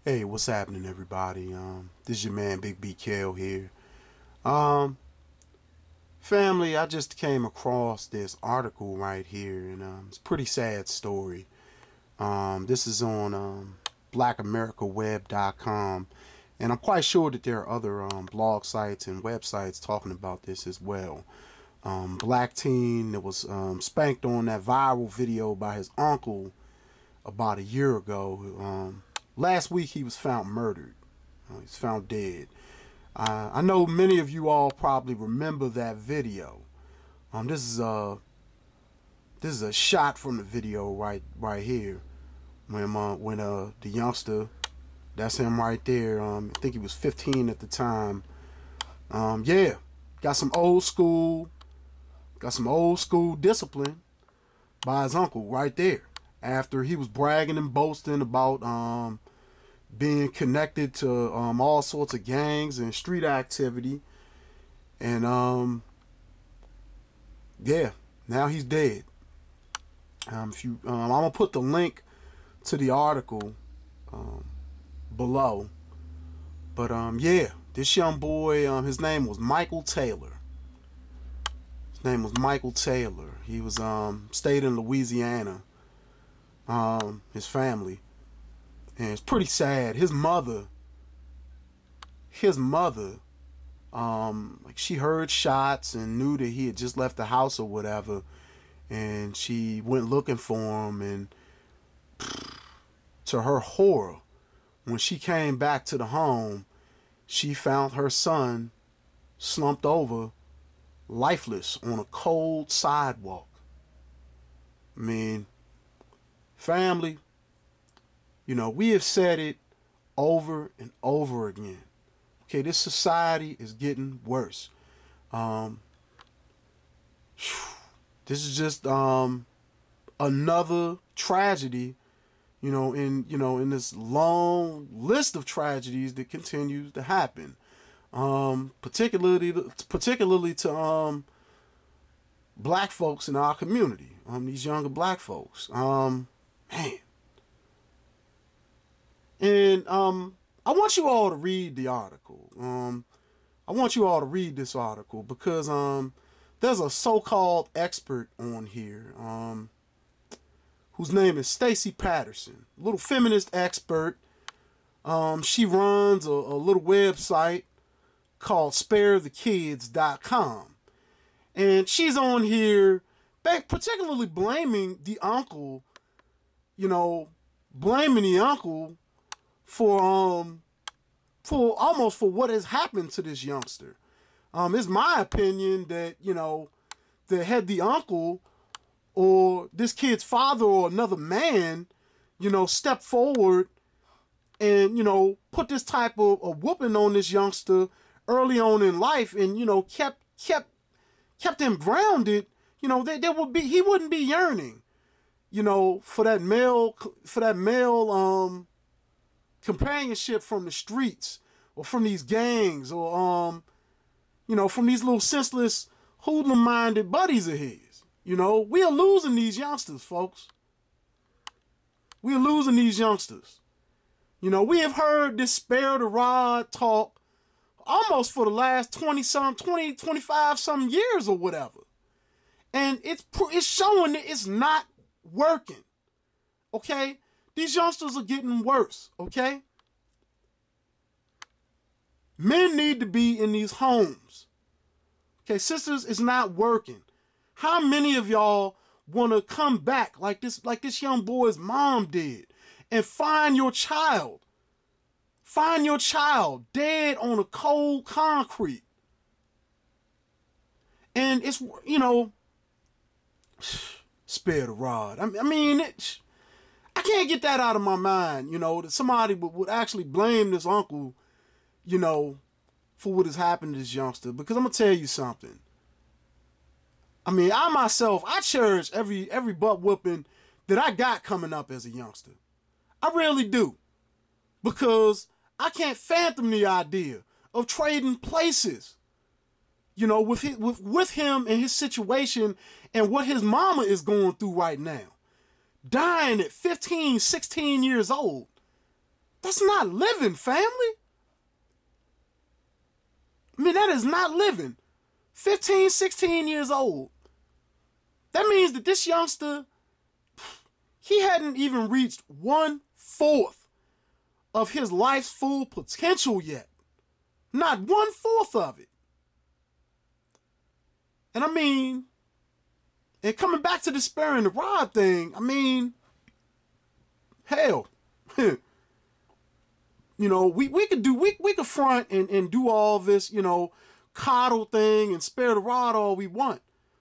Hey, what's happening, everybody? This is your man, Big B Kale here. Um, Family, I just came across this article right here, and it's a pretty sad story. This is on blackamericaweb.com, and I'm quite sure that there are other blog sites and websites talking about this as well. Black teen that was spanked on that viral video by his uncle about a year ago. Last week he was found murdered. He's found dead. I know many of you all probably remember that video. This is a shot from the video right here when the youngster, that's him right there. I think he was 15 at the time. Yeah, got some old school discipline by his uncle right there. After he was bragging and boasting about being connected to all sorts of gangs and street activity, and yeah, now he's dead. I'm gonna put the link to the article below, but yeah, this young boy, his name was Michael Taylor. He was stayed in Louisiana. His family. And it's pretty sad. His mother, like, she heard shots and knew that he had just left the house or whatever, and she went looking for him, and to her horror, when she came back to the home, she found her son slumped over, lifeless on a cold sidewalk. I mean, family, we have said it over and over again. Okay, this society is getting worse. This is just another tragedy, in this long list of tragedies that continues to happen. Particularly to black folks in our community. These younger black folks. Man. And I want you all to read the article. I want you all to read this article because there's a so-called expert on here whose name is Stacey Patterson, a little feminist expert. She runs a little website called sparethekids.com. And she's on here particularly blaming the uncle, for what has happened to this youngster. It's my opinion that, that had the uncle or this kid's father or another man, step forward and, put this type of whooping on this youngster early on in life and, kept him grounded, he wouldn't be yearning, for that male companionship from the streets or from these gangs or from these little senseless hoodlum-minded buddies of his. We are losing these youngsters, folks. We are losing these youngsters. We have heard this spare the rod talk almost for the last 25 some years or whatever. And it's showing that it's not working. Okay? These youngsters are getting worse, okay? Men need to be in these homes. Okay, sisters, it's not working. How many of y'all want to come back like this young boy's mom did and find your child dead on a cold concrete? And it's, spare the rod. I mean, I can't get that out of my mind, that somebody would actually blame this uncle, for what has happened to this youngster. Because I'm going to tell you something. I mean, I cherish every butt whooping that I got coming up as a youngster. I really do. Because I can't fathom the idea of trading places, with him and his situation and what his mama is going through right now. Dying at 15, 16 years old. That's not living, family. I mean, that is not living. 15, 16 years old. That means that this youngster, he hadn't even reached 1/4 of his life's full potential yet. Not 1/4 of it. And I mean, and coming back to the sparing the rod thing, I mean, hell, you know, we could front and do all this, you know, coddle thing and spare the rod all we want.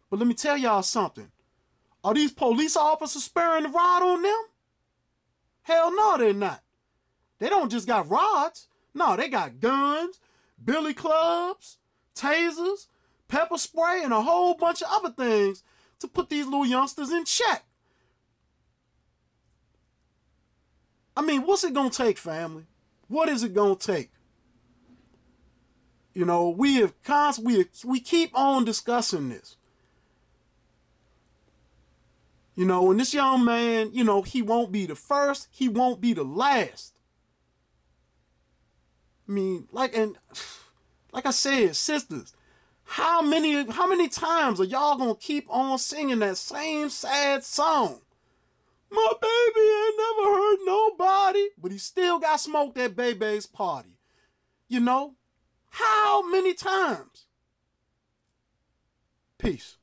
But let me tell y'all something. Are these police officers sparing the rod on them? Hell no, they're not. They don't just got rods. No, they got guns, billy clubs, tasers, pepper spray, and a whole bunch of other things to put these little youngsters in check. I mean, what's it gonna take, family? What is it gonna take? You know, we keep on discussing this. You know, and this young man, you know, he won't be the first, he won't be the last. I mean, like I said, sisters, how many times are y'all gonna keep on singing that same sad song? My baby ain't never hurt nobody, but he still got smoked at Bebe's party. You know? How many times? Peace.